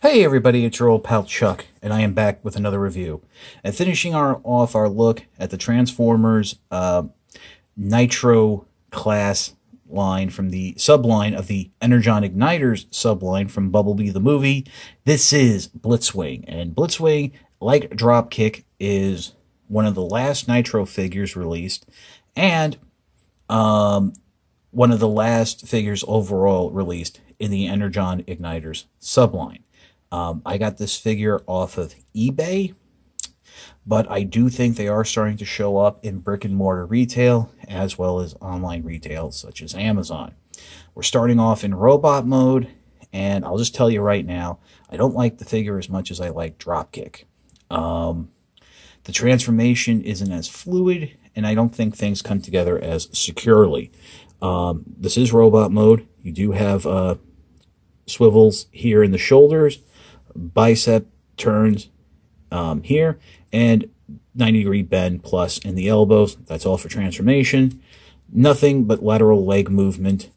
Hey everybody, it's your old pal Chuck, and I am back with another review. And finishing off our look at the Transformers Nitro class line from the subline of the Energon Igniters subline from Bumblebee the movie. This is Blitzwing, and Blitzwing, like Dropkick, is one of the last Nitro figures released, and one of the last figures overall released in the Energon Igniters subline. I got this figure off of eBay, but I do think they are starting to show up in brick-and-mortar retail as well as online retail such as Amazon. We're starting off in robot mode, and I'll just tell you right now, I don't like the figure as much as I like Dropkick. The transformation isn't as fluid, and I don't think things come together as securely. This is robot mode. You do have swivels here in the shoulders, bicep turns here, and 90-degree bend plus in the elbows. That's all for transformation. Nothing but lateral leg movement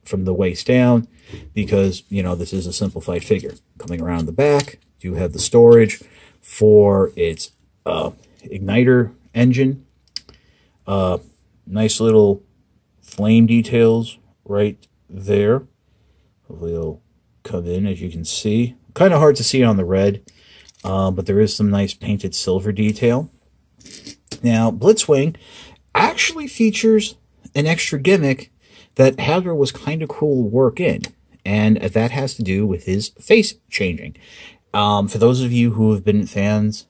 from the waist down because, you know, this is a simplified figure. Coming around the back, you have the storage for its igniter engine. Nice little flame details right there. Hopefully it'll come in, as you can see. Kind of hard to see on the red, but there is some nice painted silver detail. Now, Blitzwing actually features an extra gimmick that Hager was kind of cool to work in, and that has to do with his face changing. For those of you who have been fans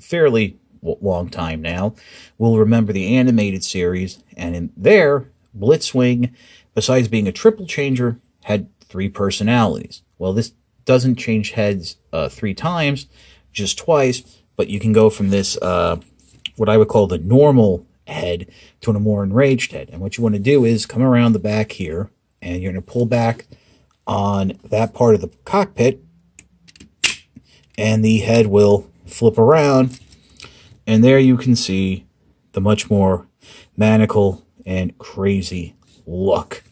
fairly long time now, will remember the animated series, and in there, Blitzwing, besides being a triple changer, had 3 personalities. Well, this doesn't change heads 3 times, just twice, but you can go from this, what I would call the normal head, to a more enraged head. And what you want to do is come around the back here, and you're going to pull back on that part of the cockpit, and the head will flip around, and there you can see the much more maniacal and crazy look.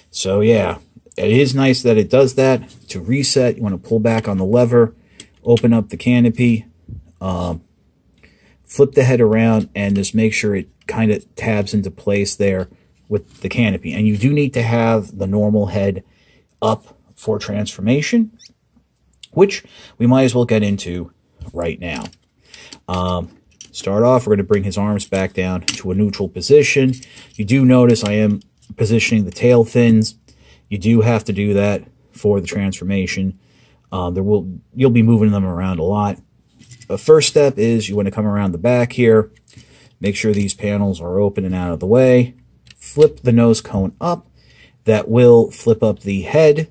So yeah, it is nice that it does that. To reset, you want to pull back on the lever, open up the canopy, flip the head around, and just make sure it kind of tabs into place there with the canopy. And you do need to have the normal head up for transformation, which we might as well get into right now. Start off, we're going to bring his arms back down to a neutral position. You do notice I am positioning the tail fins. You do have to do that for the transformation. You'll be moving them around a lot. The first step is you want to come around the back here. Make sure these panels are open and out of the way. Flip the nose cone up. That will flip up the head,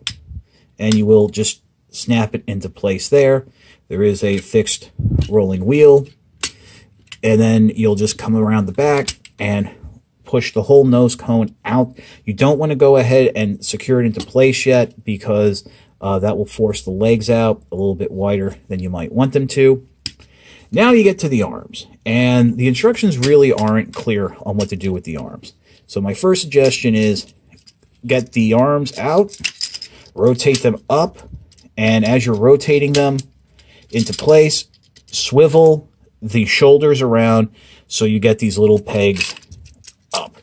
and you will just snap it into place there. There is a fixed rolling wheel. And then you'll just come around the back and push the whole nose cone out. You don't want to go ahead and secure it into place yet, because that will force the legs out a little bit wider than you might want them to. Now you get to the arms, and the instructions really aren't clear on what to do with the arms. So my first suggestion is get the arms out, rotate them up, and as you're rotating them into place, swivel the shoulders around so you get these little pegs up.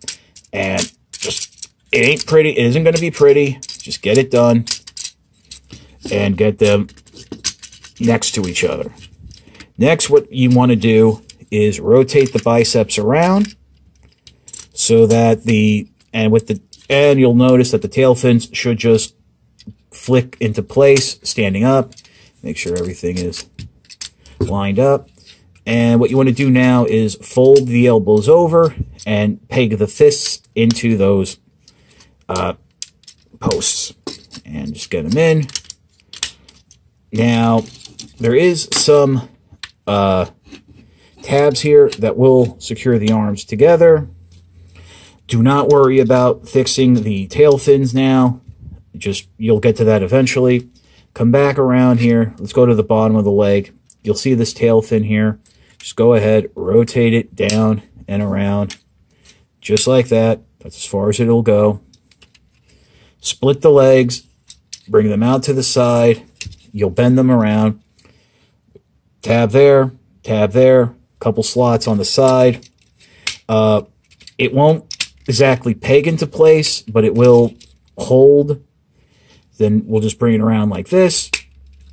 And just, it ain't pretty, it isn't going to be pretty, just get it done and get them next to each other. Next, what you want to do is rotate the biceps around so that and you'll notice that the tail fins should just flick into place, standing up. Make sure everything is lined up. And what you want to do now is fold the elbows over and peg the fists into those posts. And just get them in. Now, there is some tabs here that will secure the arms together. Do not worry about fixing the tail fins now. You'll get to that eventually. Come back around here. Let's go to the bottom of the leg. You'll see this tail fin here. Just go ahead, rotate it down and around, just like that. That's as far as it'll go. Split the legs, bring them out to the side, you'll bend them around. Tab there, couple slots on the side. It won't exactly peg into place, but it will hold. Then we'll just bring it around like this,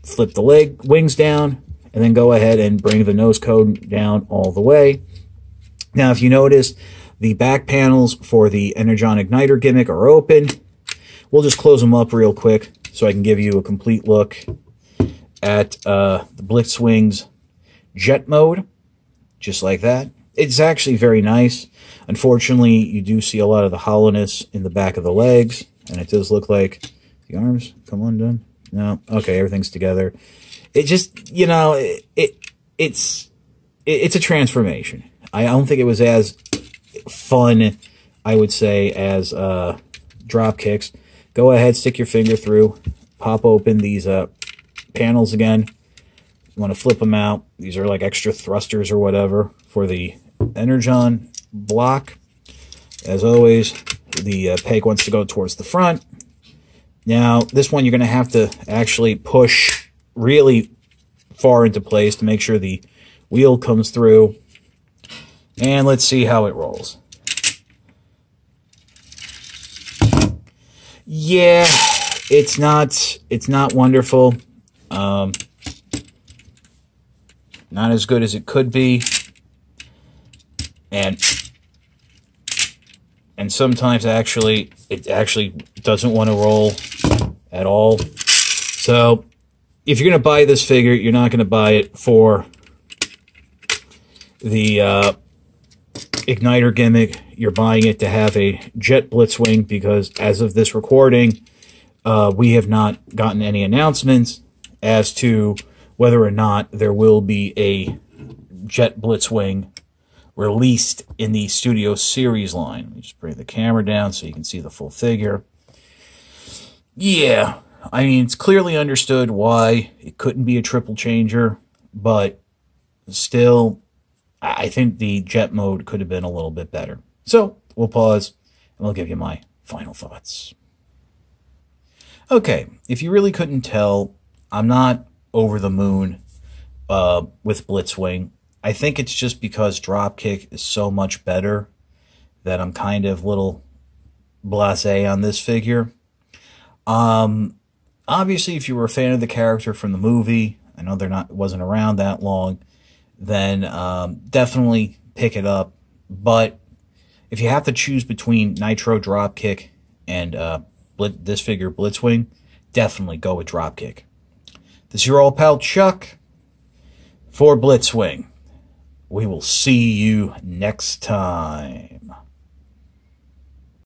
flip the wings down, and then go ahead and bring the nose cone down all the way. Now, if you notice, the back panels for the Energon Igniter gimmick are open. We'll just close them up real quick so I can give you a complete look at the Blitzwing's jet mode, just like that. It's actually very nice. Unfortunately, you do see a lot of the hollowness in the back of the legs, and it does look like the arms come undone. No, okay, everything's together. It just, you know, it's a transformation. I don't think it was as fun, I would say, as drop kicks. Go ahead, stick your finger through, pop open these panels again. You want to flip them out. These are like extra thrusters or whatever for the Energon block. As always, the peg wants to go towards the front. Now, this one you're going to have to actually push really far into place to make sure the wheel comes through. And let's see how it rolls. Yeah, it's not wonderful. Not as good as it could be. And sometimes it actually doesn't want to roll at all. So if you're going to buy this figure, you're not going to buy it for the Igniter gimmick. You're buying it to have a Jet Blitzwing, because as of this recording, we have not gotten any announcements as to whether or not there will be a Jet Blitzwing released in the Studio Series line. Let me just bring the camera down so you can see the full figure. Yeah, I mean, it's clearly understood why it couldn't be a triple changer, but still, I think the jet mode could have been a little bit better. So, we'll pause, and I'll give you my final thoughts. Okay, if you really couldn't tell, I'm not over the moon with Blitzwing. I think it's just because Dropkick is so much better that I'm kind of a little blasé on this figure. Obviously, if you were a fan of the character from the movie, I know wasn't around that long, then definitely pick it up. But if you have to choose between Nitro Dropkick and this figure, Blitzwing, definitely go with Dropkick. This is your old pal Chuck for Blitzwing. We will see you next time.